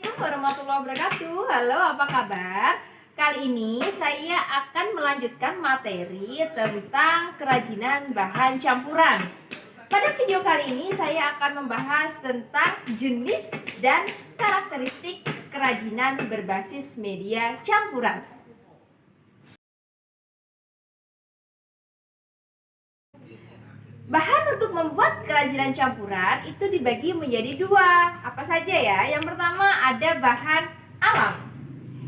Assalamualaikum warahmatullahi wabarakatuh. Halo, apa kabar? Kali ini saya akan melanjutkan materi tentang kerajinan bahan campuran. Pada video kali ini saya akan membahas tentang jenis dan karakteristik kerajinan berbasis media campuran. Bahan untuk membuat kerajinan campuran itu dibagi menjadi dua. Apa saja ya? Yang pertama ada bahan alam.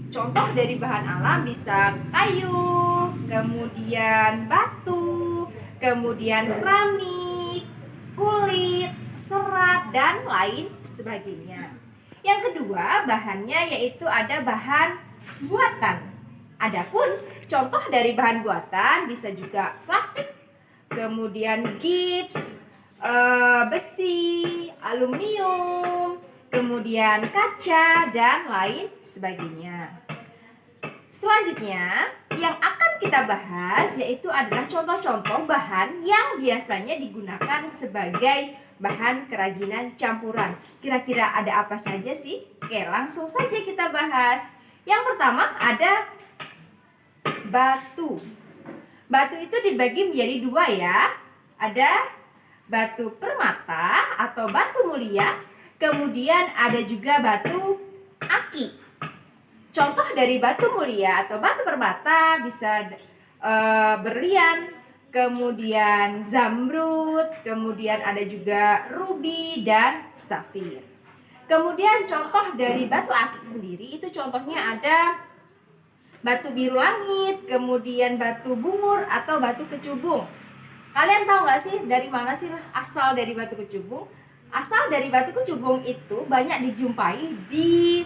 Contoh dari bahan alam bisa kayu, kemudian batu, kemudian keramik, kulit, serat, dan lain sebagainya. Yang kedua bahannya yaitu ada bahan buatan. Adapun contoh dari bahan buatan bisa juga plastik, kemudian gips, besi, aluminium, kemudian kaca, dan lain sebagainya. Selanjutnya, yang akan kita bahas yaitu adalah contoh-contoh bahan yang biasanya digunakan sebagai bahan kerajinan campuran. Kira-kira ada apa saja sih? Oke, langsung saja kita bahas. Yang pertama ada batu. Batu itu dibagi menjadi dua ya. Ada batu permata atau batu mulia, kemudian ada juga batu aki. Contoh dari batu mulia atau batu permata bisa berlian, kemudian zamrud, kemudian ada juga ruby dan safir. Kemudian contoh dari batu aki sendiri itu contohnya ada batu biru langit, kemudian batu bungur atau batu kecubung. Kalian tahu nggak sih dari mana sih asal dari batu kecubung? Asal dari batu kecubung itu banyak dijumpai di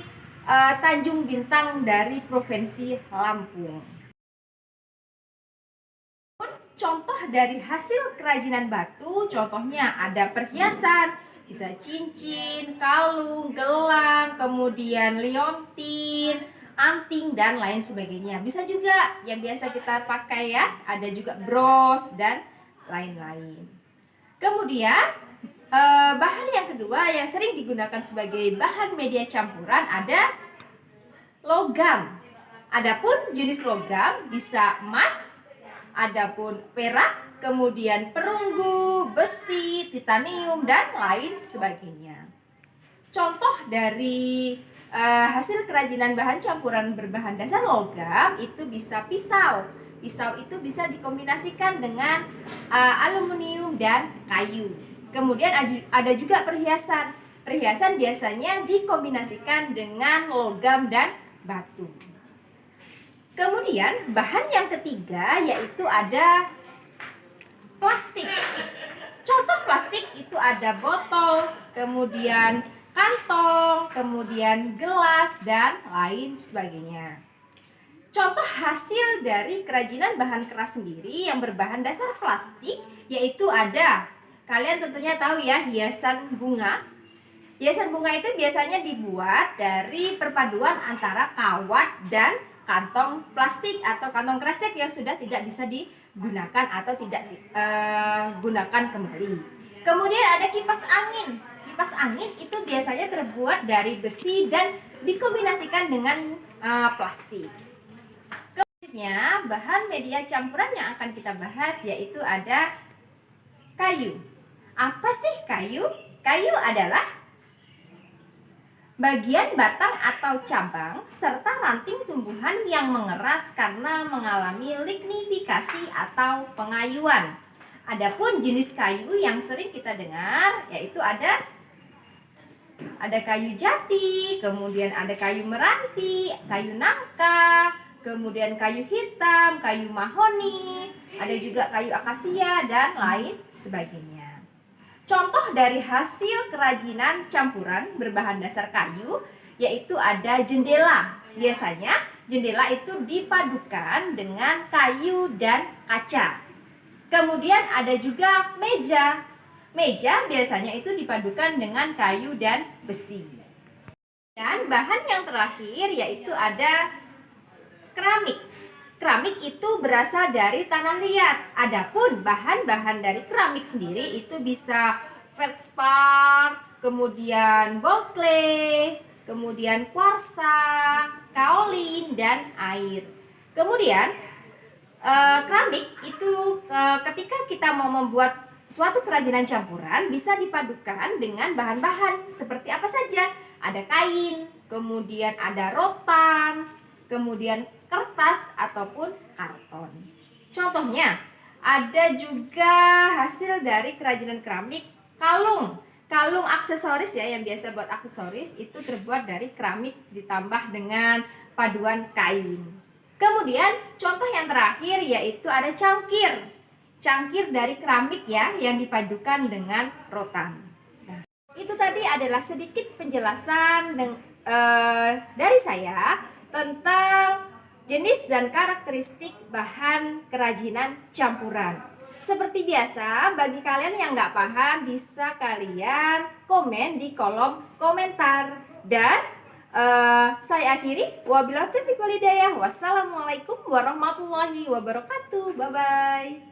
Tanjung Bintang dari Provinsi Lampung. Contoh dari hasil kerajinan batu, contohnya ada perhiasan, bisa cincin, kalung, gelang, kemudian liontin, anting, dan lain sebagainya. Bisa juga yang biasa kita pakai ya, ada juga bros dan lain-lain. Kemudian bahan yang kedua yang sering digunakan sebagai bahan media campuran ada logam. Adapun jenis logam bisa emas, adapun perak, kemudian perunggu, besi, titanium, dan lain sebagainya. Contoh dari hasil kerajinan bahan campuran berbahan dasar logam itu bisa pisau. Pisau itu bisa dikombinasikan dengan aluminium dan kayu. Kemudian ada juga perhiasan. Perhiasan biasanya dikombinasikan dengan logam dan batu. Kemudian bahan yang ketiga yaitu ada plastik. Contoh plastik itu ada botol, kemudian kantong, kemudian gelas, dan lain sebagainya. Contoh hasil dari kerajinan bahan keras sendiri yang berbahan dasar plastik yaitu ada, kalian tentunya tahu ya, hiasan bunga. Hiasan bunga itu biasanya dibuat dari perpaduan antara kawat dan kantong plastik atau kantong kresek yang sudah tidak bisa digunakan atau tidak digunakan kembali. Kemudian ada kipas angin. Kipas angin itu biasanya terbuat dari besi dan dikombinasikan dengan plastik. Kemudian bahan media campuran yang akan kita bahas yaitu ada kayu. Apa sih kayu? Kayu adalah bagian batang atau cabang serta ranting tumbuhan yang mengeras karena mengalami lignifikasi atau pengayuan. Adapun jenis kayu yang sering kita dengar yaitu ada kayu jati, kemudian ada kayu meranti, kayu nangka, kemudian kayu hitam, kayu mahoni, ada juga kayu akasia, dan lain sebagainya. Contoh dari hasil kerajinan campuran berbahan dasar kayu yaitu ada jendela. Biasanya jendela itu dipadukan dengan kayu dan kaca. Kemudian ada juga meja. Meja biasanya itu dipadukan dengan kayu dan besi. Dan bahan yang terakhir yaitu ada keramik. Keramik itu berasal dari tanah liat. Adapun bahan-bahan dari keramik sendiri itu bisa feldspar, kemudian ball clay, kemudian kuarsa, kaolin, dan air. Kemudian keramik itu ketika kita mau membuat suatu kerajinan campuran bisa dipadukan dengan bahan-bahan seperti apa saja. Ada kain, kemudian ada rotan, kemudian kertas ataupun karton. Contohnya, ada juga hasil dari kerajinan keramik kalung. Kalung aksesoris ya, yang biasa buat aksesoris itu terbuat dari keramik ditambah dengan paduan kain. Kemudian contoh yang terakhir yaitu ada cangkir. Cangkir dari keramik ya yang dipadukan dengan rotan. Nah, itu tadi adalah sedikit penjelasan dari saya tentang jenis dan karakteristik bahan kerajinan campuran. Seperti biasa, bagi kalian yang nggak paham bisa kalian komen di kolom komentar. Dan saya akhiri. Wabillahi taufiq wal hidayah. Wassalamualaikum warahmatullahi wabarakatuh. Bye-bye.